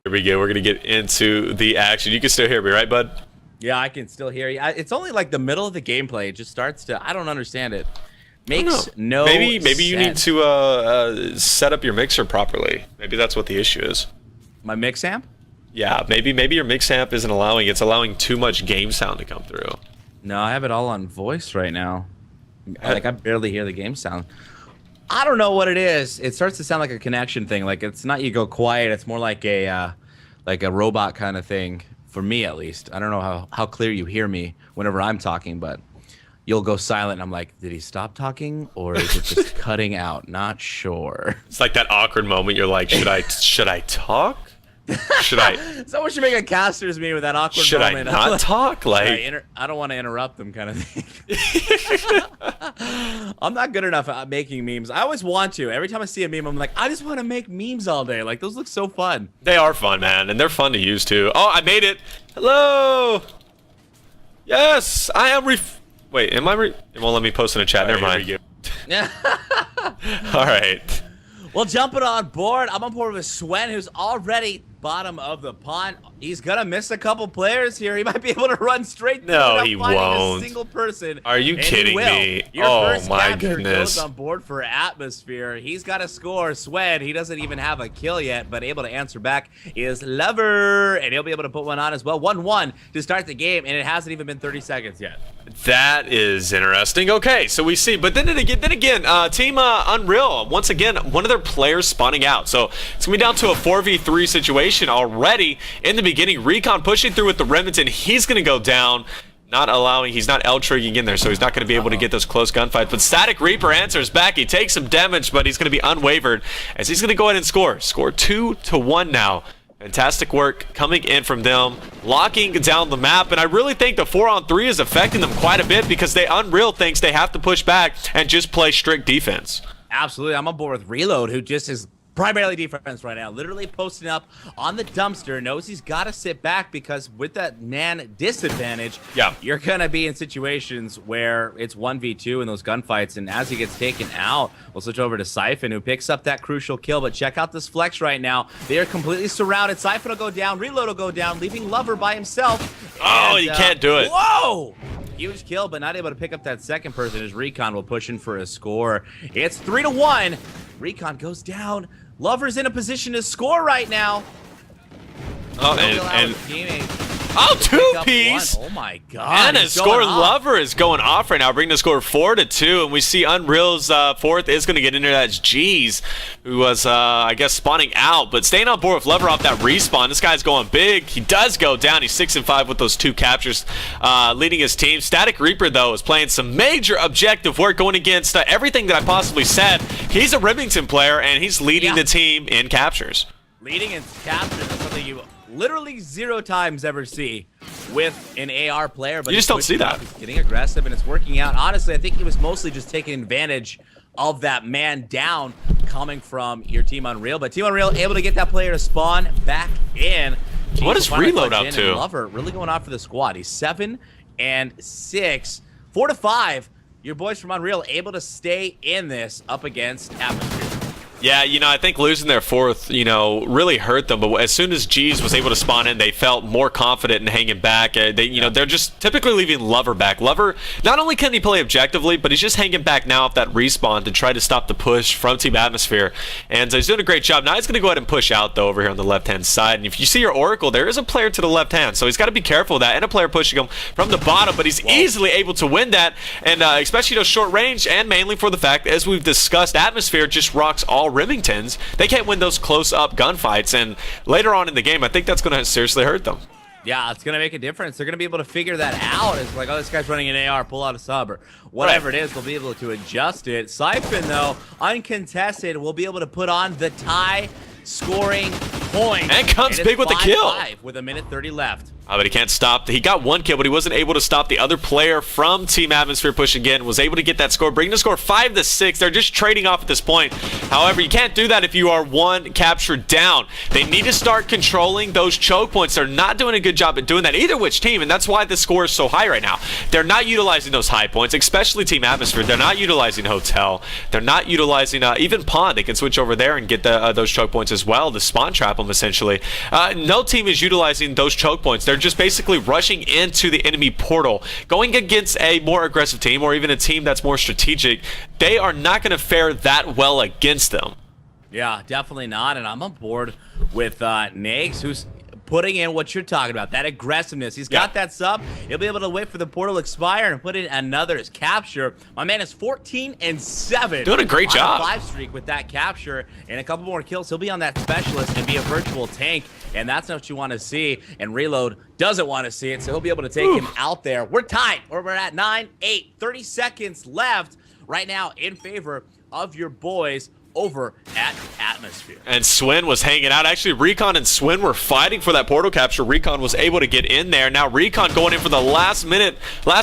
Here we go. We're going to get into the action. You can still hear me, right, bud? Yeah, I can still hear you. It's only like the middle of the gameplay. It just starts to... I don't understand it. Makes no maybe you need sense. to set up your mixer properly. Maybe that's what the issue is. My mix amp? Yeah, maybe your mix amp isn't allowing. It's allowing too much game sound to come through. No, I have it all on voice right now. Like, I barely hear the game sound. I don't know what it is. It starts to sound like a connection thing. Like, it's not you go quiet. It's more like a robot kind of thing, for me at least. I don't know how clear you hear me whenever I'm talking, but you'll go silent and I'm like, did he stop talking or is it just cutting out? Not sure. It's like that awkward moment. You're like, should I talk? Should I? Someone should make a caster's meme with that awkward Should moment. I not talk? Like, I don't want to interrupt them, kind of thing. I'm not good enough at making memes. I always want to. Every time I see a meme, I'm like, I just want to make memes all day. Like, those look so fun. they are fun, man, and they're fun to use too. Oh, I made it. Hello. Yes, I am. Wait, am I? It won't let me post in a chat. Never mind. Yeah. All right. Well, jumping on board, I'm on board with Swen, who's already bottom of the pond. He's gonna miss a couple players here. He might be able to run straight through No, without he finding won't. a single person. Are you And he kidding will. me? Your Oh first my capture goodness. goes on board for Atmosphere. He's got a score. Swen, he doesn't even have a kill yet, but able to answer back is Lover, and he'll be able to put one on as well. 1-1 to start the game, and it hasn't even been 30 seconds yet. That is interesting. Okay, so we see, but then again, Team Unreal, once again, one of their players spawning out. So it's gonna be down to a 4v3 situation already in the beginning. Recon pushing through with the Remington. He's gonna go down. He's not L-trigging in there, so he's not going to be able to get those close gunfights. But Static Reaper answers back. He takes some damage, but he's going to be unwavered as he's going to go ahead and score. Score 2-1 now. Fantastic work coming in from them, locking down the map, and I really think the 4-on-3 is affecting them quite a bit because Unreal thinks they have to push back and just play strict defense. Absolutely. I'm on board with Reload, who just is primarily defense right now, literally posting up on the dumpster, knows he's got to sit back because with that man disadvantage, you're going to be in situations where it's 1v2 in those gunfights, and as he gets taken out, we'll switch over to Siphon, who picks up that crucial kill, but check out this flex right now. They are completely surrounded. Siphon will go down, Reload will go down, leaving Lover by himself. Oh, you can't do it. Whoa! Huge kill, but not able to pick up that second person as Recon will push in for a score. It's 3-1. Recon goes down. Lover's in a position to score right now. Oh, and two-piece. Oh my god. And a score. Lover is going off right now, bringing the score 4-2. And we see Unreal's fourth is going to get in there. That's G's, who was, I guess, spawning out. But staying on board with Lover off that respawn. This guy's going big. He does go down. He's 6-5 with those 2 captures, leading his team. Static Reaper, though, is playing some major objective work, going against everything that I possibly said. He's a Remington player, and he's leading the team in captures. Leading in captures is something you literally 0 times ever see with an AR player, but you just don't see that. He's getting aggressive and it's working out. Honestly, I think he was mostly just taking advantage of that man down coming from your Team Unreal, but Team Unreal able to get that player to spawn back in. What is Reload up to? Lover really going off for the squad. He's 7-6, 4-5. Your boys from Unreal able to stay in this up against Atmosphere. Yeah, I think losing their fourth, really hurt them. But as soon as G's was able to spawn in, they felt more confident in hanging back. They're just typically leaving Lover back. Lover, not only can he play objectively, but he's just hanging back now off that respawn to try to stop the push from Team Atmosphere. And he's doing a great job. Now he's going to go ahead and push out, though, over here on the left-hand side. And if you see your Oracle, there is a player to the left hand. So he's got to be careful of that. And a player pushing him from the bottom. But he's easily able to win that. And especially those short range, and mainly for the fact, as we've discussed, Atmosphere just rocks all Remingtons. They can't win those close-up gunfights, and later on in the game, I think that's going to seriously hurt them. Yeah, it's going to make a difference. They're going to be able to figure that out. It's like, oh, this guy's running an AR, pull out a sub, or whatever it is. They'll be able to adjust it. Siphon, though, uncontested, will be able to put on the tie scoring point. And comes big with the kill. 5 with 1:30 left. But he can't stop. He got 1 kill, but he wasn't able to stop the other player from Team Atmosphere push again. Was able to get that score, bringing the score 5-6. They're just trading off at this point. However, you can't do that if you are 1 capture down. They need to start controlling those choke points. They're not doing a good job at doing that, either which team, and that's why the score is so high right now. They're not utilizing those high points, especially Team Atmosphere. They're not utilizing Hotel. They're not utilizing even Pond. They can switch over there and get those choke points as well. The spawn trap them, essentially. No team is utilizing those choke points. They're just basically rushing into the enemy portal. Going against a more aggressive team, or even a team that's more strategic, they are not going to fare that well against them. Yeah, definitely not. And I'm on board with Nags, who's putting in what you're talking about, that aggressiveness. He's got that sub. He'll be able to wait for the portal to expire and put in another capture. My man is 14-7. Doing a great job. On a 5 streak with that capture and a couple more kills. He'll be on that specialist and be a virtual tank, and that's what you want to see. And Reload doesn't want to see it, so he'll be able to take him out there. We're tied. We're at 9-8. 30 seconds left right now in favor of your boys over at Atmosphere. And Swin was hanging out. Actually, Recon and Swin were fighting for that portal capture. Recon was able to get in there. Now Recon going in for the last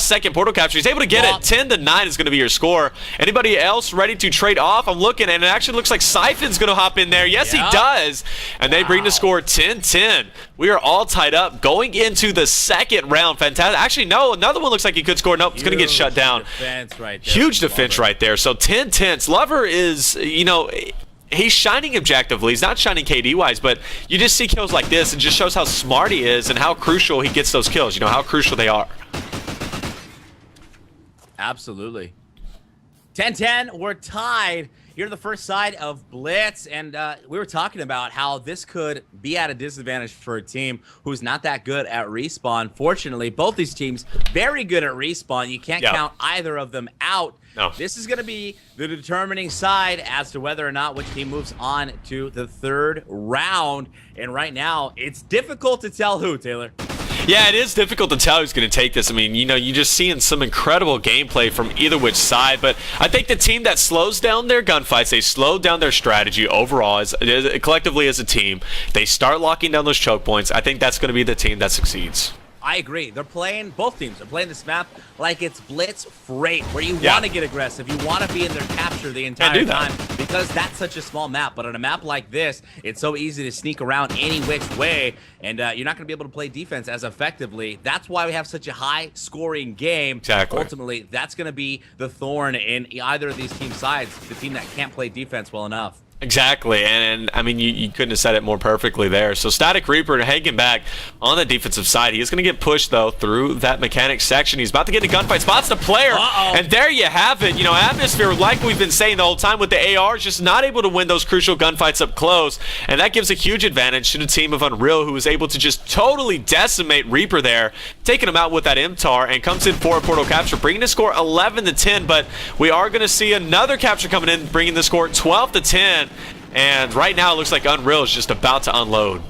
second portal capture. He's able to get it. 10-9 is going to be your score. Anybody else ready to trade off? I'm looking, and it actually looks like Siphon's going to hop in there. Yes, he does. And they bring the score 10-10. We are all tied up going into the second round. Fantastic. Actually, no, another one looks like he could score. Nope, it's going to get shut down. Defense right there. Huge defense right there. So 10-10. Lover is, he's shining objectively. He's not shining KD-wise, but you just see kills like this. It just shows how smart he is and how crucial he gets those kills. How crucial they are. Absolutely. 10-10, we're tied. Here to the first side of Blitz, and we were talking about how this could be at a disadvantage for a team who's not that good at respawn. Fortunately, both these teams very good at respawn. You can't count either of them out. No. This is going to be the determining side as to whether or not which team moves on to the third round. And right now, it's difficult to tell who, Taylor. Yeah, it is difficult to tell who's going to take this. I mean, you're just seeing some incredible gameplay from either which side, but I think the team that slows down their gunfights, they slow down their strategy overall, collectively as a team, they start locking down those choke points. I think that's going to be the team that succeeds. I agree. Both teams are playing this map like it's Blitz Freight, where you want to get aggressive. You want to be in their capture the entire time because that's such a small map. But on a map like this, it's so easy to sneak around any which way, and you're not going to be able to play defense as effectively. That's why we have such a high-scoring game. Exactly. Ultimately, that's going to be the thorn in either of these team sides, the team that can't play defense well enough. Exactly, and I mean, you couldn't have said it more perfectly there. So Static Reaper hanging back on the defensive side. He is going to get pushed, though, through that mechanic section. He's about to get a gunfight. Spots the player, and there you have it. Atmosphere, like we've been saying the whole time with the AR, just not able to win those crucial gunfights up close, and that gives a huge advantage to the team of Unreal, who was able to just totally decimate Reaper there, taking him out with that MTAR, and comes in for a portal capture, bringing the score 11-10, but we are going to see another capture coming in, bringing the score 12-10. And right now, it looks like Unreal is just about to unload.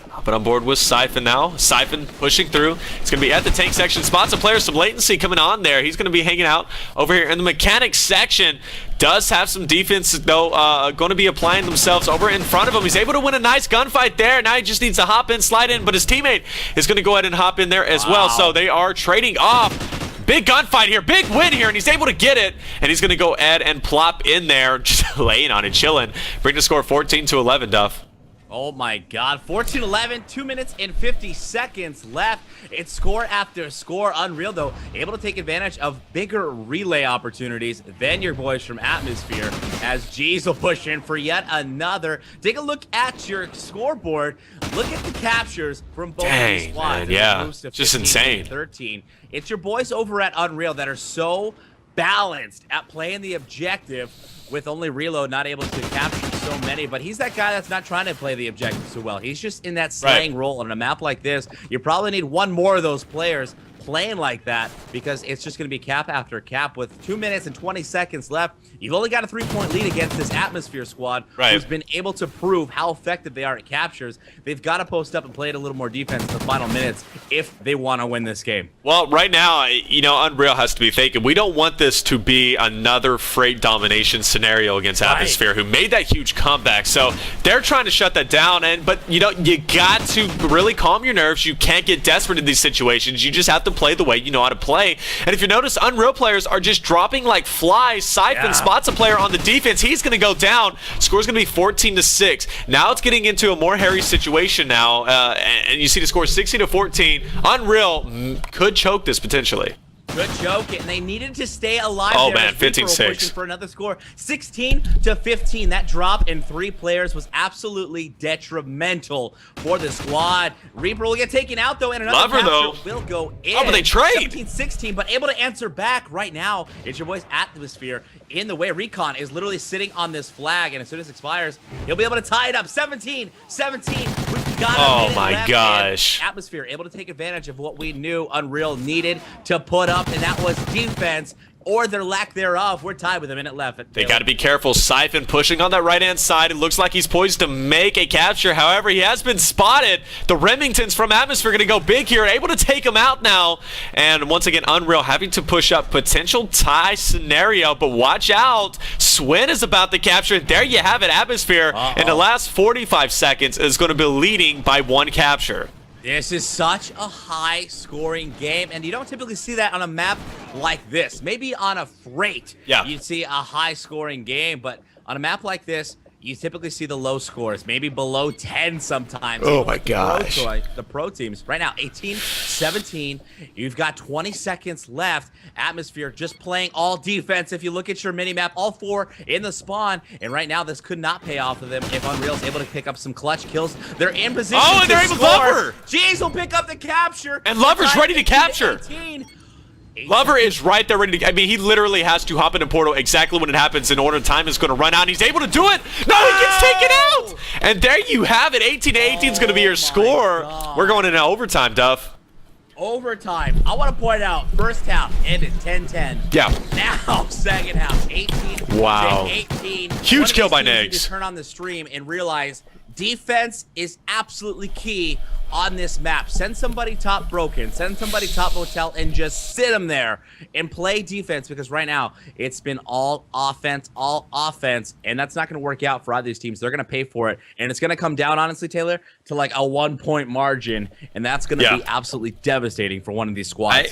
Hopping on board with Siphon now. Siphon pushing through. It's going to be at the tank section. Spots a player, some latency coming on there. He's going to be hanging out over here in the mechanics section. Does have some defense, though, going to be applying themselves over in front of him. He's able to win a nice gunfight there. Now he just needs to hop in, slide in, but his teammate is going to go ahead and hop in there as well. So they are trading off. Big gunfight here, big win here, and he's able to get it, and he's going to go ahead and plop in there, just laying on it, chilling. Bring the score 14-11, Duff. Oh my God, 14-11, 2 minutes and 50 seconds left. It's score after score. Unreal, though, able to take advantage of bigger relay opportunities than your boys from Atmosphere, as G's will push in for yet another. Take a look at your scoreboard. Look at the captures from both these squads. Man, yeah, just insane. 13. It's your boys over at Unreal that are so balanced at playing the objective, with only Reload not able to capture so many. But he's that guy that's not trying to play the objective so well. He's just in that slaying role. On a map like this, you probably need one more of those players playing like that, because it's just going to be cap after cap. With 2 minutes and 20 seconds left, you've only got a 3-point lead against this Atmosphere squad, who's been able to prove how effective they are at captures. They've got to post up and play it a little more defense in the final minutes if they want to win this game. Well, right now, Unreal has to be thinking, we don't want this to be another Freight domination scenario against Atmosphere, who made that huge comeback. So they're trying to shut that down, but you got to really calm your nerves. You can't get desperate in these situations. You just have to play the way you know how to play. And if you notice, Unreal players are just dropping like flies. Siphon spots a player on the defense. He's going to go down. Score's going to be 14-6. Now it's getting into a more hairy situation now, and you see the score 16-14. Unreal could choke this potentially. Good joke, and they needed to stay alive. Oh there man, as Reaper were 15-6 pushing for another score. 16-15. That drop in 3 players was absolutely detrimental for the squad. Reaper will get taken out though, and another Lover, capture though. will go in. Oh, but they trade. 17-16, but able to answer back right now. It's your boy's Atmosphere in the way. Recon is literally sitting on this flag, and as soon as it expires, he'll be able to tie it up. 17-17. We've got a minute my left, gosh. and Atmosphere able to take advantage of what we knew Unreal needed to put up, and that was defense or their lack thereof. We're tied with a minute left. They got to be careful. Siphon pushing on that right-hand side. It looks like he's poised to make a capture. However, he has been spotted. The Remingtons from Atmosphere going to go big here, able to take him out now. And once again, Unreal having to push up potential tie scenario. But watch out. Swin is about to capture. There you have it. Atmosphere in the last 45 seconds is going to be leading by 1 capture. This is such a high-scoring game, and you don't typically see that on a map like this. Maybe on a Freight, you'd see a high-scoring game, but on a map like this, you typically see the low scores, maybe below 10 sometimes. Oh my gosh. The pro teams. Right now, 18-17. You've got 20 seconds left. Atmosphere just playing all defense. If you look at your mini-map, all 4 in the spawn. And right now, this could not pay off of them if Unreal's able to pick up some clutch kills. They're in position Oh, and to they're able to score. Lover. Jeez will pick up the capture. And Lover's ready to capture. 18. Lover is right there ready to... I mean, he literally has to hop in a portal exactly when it happens in order time is going to run out. And he's able to do it. No, he gets taken out. And there you have it. 18-18 is going to be your score. God. We're going into overtime, Duff. Overtime. I want to point out, first half ended 10-10. Yeah. Now, second half, 18 Wow. to 18. Huge kill by Negs. You need Negs. to turn on the stream and realize defense is absolutely key on this map. Send somebody top Broken, send somebody top Motel, and just sit them there and play defense, because right now it's been all offense, and that's not going to work out for either of these teams. They're going to pay for it, and it's going to come down, honestly, Taylor, to like a 1-point margin, and that's going to be absolutely devastating for one of these squads.